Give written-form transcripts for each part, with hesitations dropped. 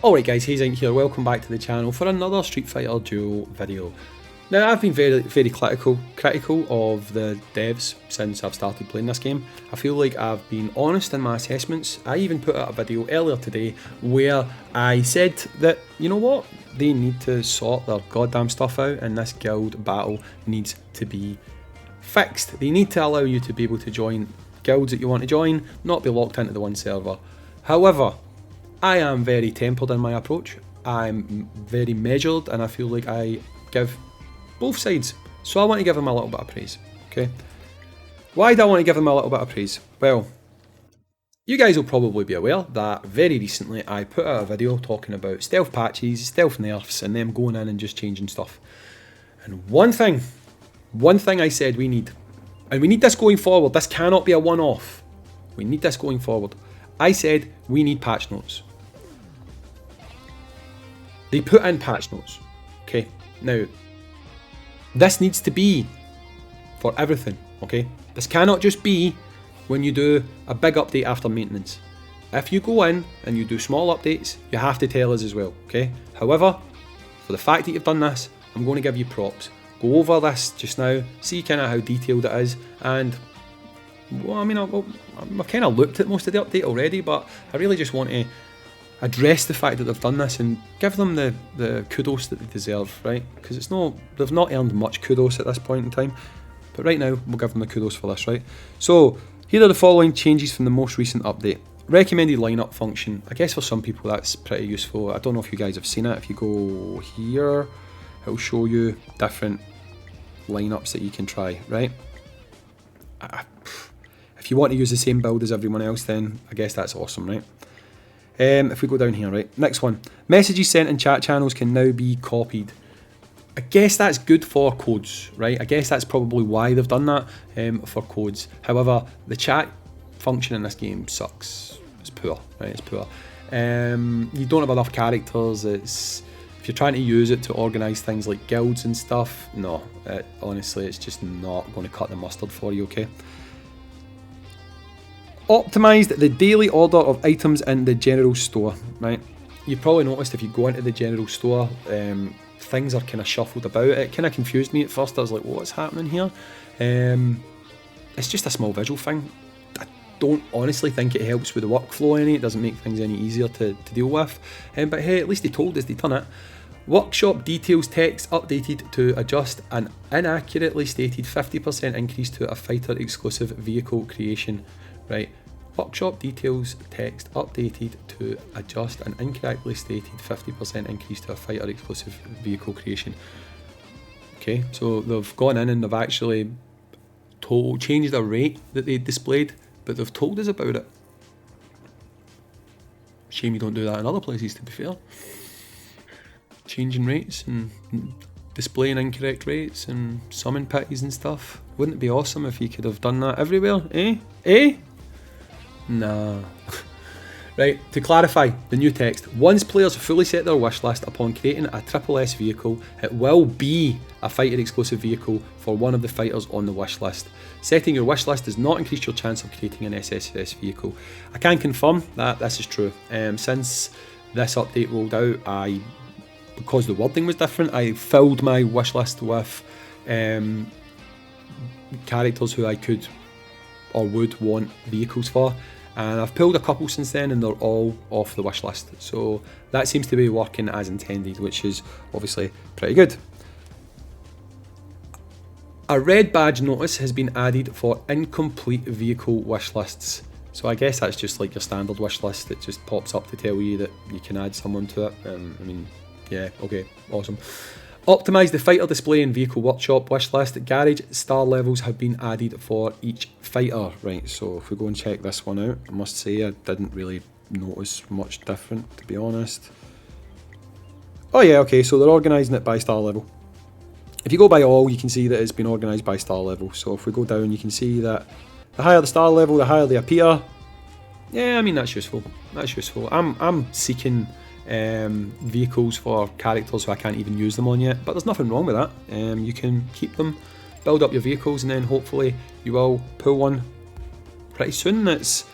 Alright guys, Hayzink here, welcome back to the channel for another Street Fighter Duel video. Now I've been very critical of the devs since I've started playing this game. I feel like I've been honest in my assessments. I even put out a video earlier today where I said that, you know what, they need to sort their goddamn stuff out and this guild battle needs to be fixed. They need to allow you to be able to join guilds that you want to join, not be locked into the one server. However, I am very tempered in my approach. I'm very measured and I feel like I give both sides. So I want to give them a little bit of praise, okay? Why do I want to give them a little bit of praise? Well, you guys will probably be aware that very recently I put out a video talking about stealth patches, stealth nerfs, and them going in and just changing stuff. And one thing I said we need, and we need this going forward, this cannot be a one-off. We need this going forward. I said we need patch notes. They put in patch notes, okay? Now, this needs to be for everything, okay? This cannot just be when you do a big update after maintenance. If you go in and you do small updates, you have to tell us as well, okay? However, for the fact that you've done this, I'm going to give you props. Go over this just now, see kind of how detailed it is, and well, I mean, I've kind of looked at most of the update already, but I really just want to address the fact that they've done this and give them the kudos that they deserve, right? Because they've not earned much kudos at this point in time, but right now we'll give them the kudos for this, right? So here are the following changes from the most recent update. Recommended lineup function. I guess for some people that's pretty useful. I don't know if you guys have seen it. If you go here, it'll show you different lineups that you can try, right? If you want to use the same build as everyone else, then I guess that's awesome, right? If we go down here, right, next one. Messages sent in chat channels can now be copied. I guess that's good for codes, right? I guess that's probably why they've done that, for codes. However, the chat function in this game sucks. It's poor, right? It's poor. You don't have enough characters. If you're trying to use it to organise things like guilds and stuff, no. Honestly, it's just not going to cut the mustard for you, okay? Optimised the daily order of items in the general store, right? You probably noticed if you go into the general store, things are kind of shuffled about. It kind of confused me at first. I was like, what's happening here? It's just a small visual thing. I don't honestly think it helps with the workflow any. It doesn't make things any easier to deal with. But hey, at least they told us they done it. Workshop details text updated to adjust an inaccurately stated 50% increase to a fighter exclusive vehicle creation. Right, workshop details text updated to adjust an incorrectly stated 50% increase to a fighter exclusive vehicle creation. Okay, so they've gone in and they've actually changed the rate that they displayed, but they've told us about it. Shame you don't do that in other places, to be fair. Changing rates and displaying incorrect rates and summon pitties and stuff. Wouldn't it be awesome if you could have done that everywhere, eh? Eh? Nah. Right, to clarify the new text, once players fully set their wish list upon creating a Triple S vehicle, it will be a fighter exclusive vehicle for one of the fighters on the wish list. Setting your wish list does not increase your chance of creating an SSS vehicle. I can confirm that this is true. Since this update rolled out, because the wording was different, I filled my wish list with characters who I could or would want vehicles for, and I've pulled a couple since then and they're all off the wish list, so that seems to be working as intended, which is obviously pretty good. A red badge notice has been added for incomplete vehicle wish lists, so I guess that's just like your standard wish list that just pops up to tell you that you can add someone to it. I mean, yeah, okay, awesome. Optimise the fighter display and vehicle workshop wish list. Garage star levels have been added for each fighter. Right, so if we go and check this one out, I must say I didn't really notice much different, to be honest. Oh yeah, okay, so they're organising it by star level. If you go by all, you can see that it's been organised by star level. So if we go down, you can see that the higher the star level, the higher they appear. Yeah, I mean, that's useful. That's useful. I'm seeking vehicles for characters who I can't even use them on yet, but there's nothing wrong with that. You can keep them, build up your vehicles, and then hopefully you will pull one pretty soon that's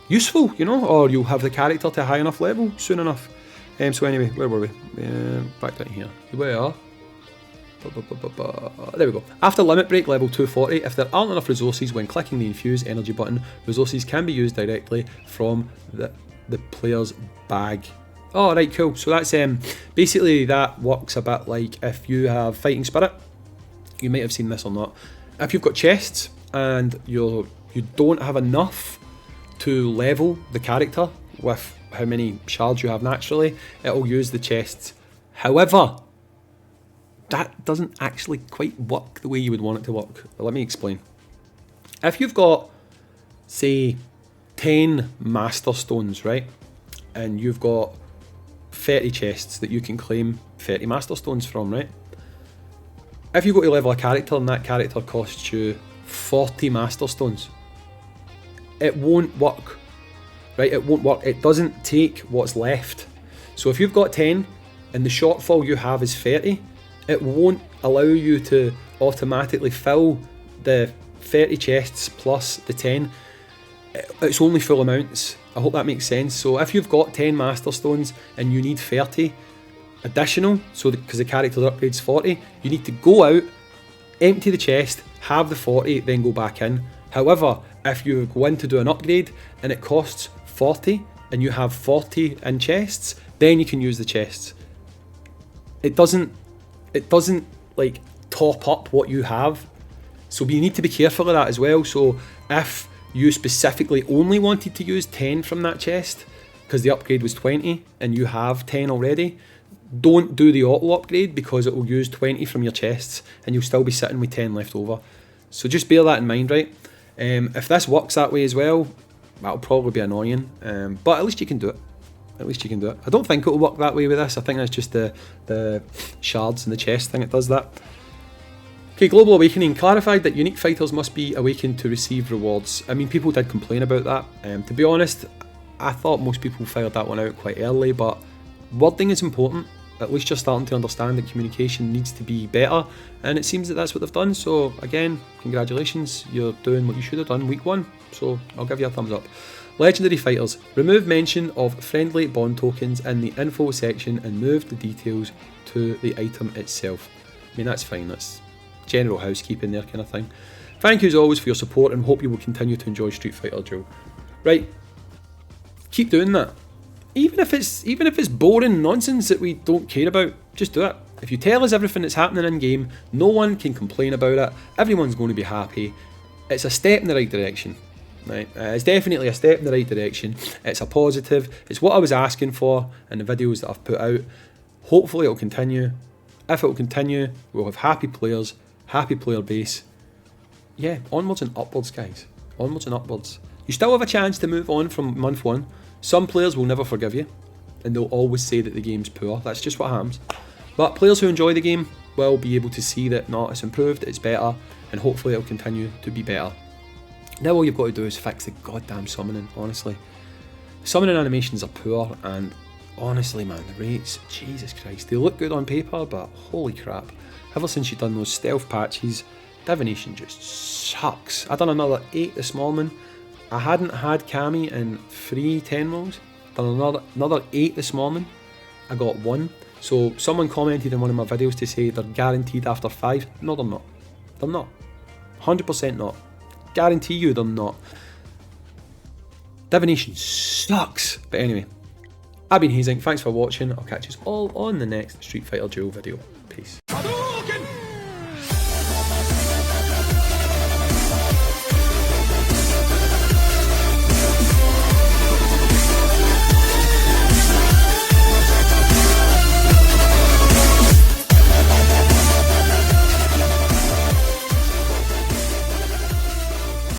useful, you know, or you'll have the character to a high enough level soon enough. So anyway, where were we? Back down here. We are. There we go. After limit break level 240, if there aren't enough resources when clicking the infuse energy button, resources can be used directly from the player's bag. Oh, right, cool. So that's basically that works a bit like if you have fighting spirit. You might have seen this or not. If you've got chests and you don't have enough to level the character with how many shards you have naturally, it'll use the chests. However, that doesn't actually quite work the way you would want it to work. Let me explain. If you've got, say, 10 master stones, right, and you've got 30 chests that you can claim 30 master stones from, right? If you go to level a character and that character costs you 40 master stones, it won't work, right? It won't work. It doesn't take what's left. So if you've got 10 and the shortfall you have is 30, it won't allow you to automatically fill the 30 chests plus the 10. It's only full amounts. I hope that makes sense. So if you've got 10 master stones and you need 30 additional, so because the character's upgrade's 40, you need to go out, empty the chest, have the 40, then go back in. However, if you go in to do an upgrade and it costs 40 and you have 40 in chests, then you can use the chests. It doesn't like top up what you have, so you need to be careful of that as well. So if you specifically only wanted to use 10 from that chest because the upgrade was 20 and you have 10 already, don't do the auto upgrade because it will use 20 from your chests and you'll still be sitting with 10 left over. So just bear that in mind, right? If this works that way as well, that'll probably be annoying, but at least you can do it. At least you can do it. I don't think it'll work that way with this. I think that's just the shards and the chest thing that does that. Okay, Global Awakening clarified that unique fighters must be awakened to receive rewards. I mean, people did complain about that. To be honest, I thought most people fired that one out quite early, but wording is important. At least you're starting to understand that communication needs to be better, and it seems that that's what they've done. So again, congratulations, you're doing what you should have done week 1, so I'll give you a thumbs up. Legendary fighters. Remove mention of friendly bond tokens in the info section and move the details to the item itself. I mean, that's fine, that's general housekeeping there kind of thing. Thank you as always for your support and hope you will continue to enjoy Street Fighter Duel. Right, keep doing that. Even if it's boring nonsense that we don't care about, just do it. If you tell us everything that's happening in game, no one can complain about it. Everyone's going to be happy. It's a step in the right direction. Right? It's definitely a step in the right direction. It's a positive. It's what I was asking for in the videos that I've put out. Hopefully it'll continue. If it'll continue, we'll have happy players, happy player base. Yeah, onwards and upwards, guys. Onwards and upwards. You still have a chance to move on from month 1. Some players will never forgive you, and they'll always say that the game's poor. That's just what happens. But players who enjoy the game will be able to see that, no, it's improved, it's better, and hopefully it'll continue to be better. Now all you've got to do is fix the goddamn summoning, honestly. Summoning animations are poor, and honestly, man, the rates, Jesus Christ, they look good on paper, but holy crap. Ever since you've done those stealth patches, divination just sucks. I done another 8 this morning. I hadn't had Cami in 3 10 rolls. Done another 8 this morning. I got 1. So someone commented in one of my videos to say they're guaranteed after 5. No, they're not. They're not. 100% not. Guarantee you they're not. Divination sucks. But anyway, I've been Hayzink. Thanks for watching. I'll catch you all on the next Street Fighter Duel video. Peace.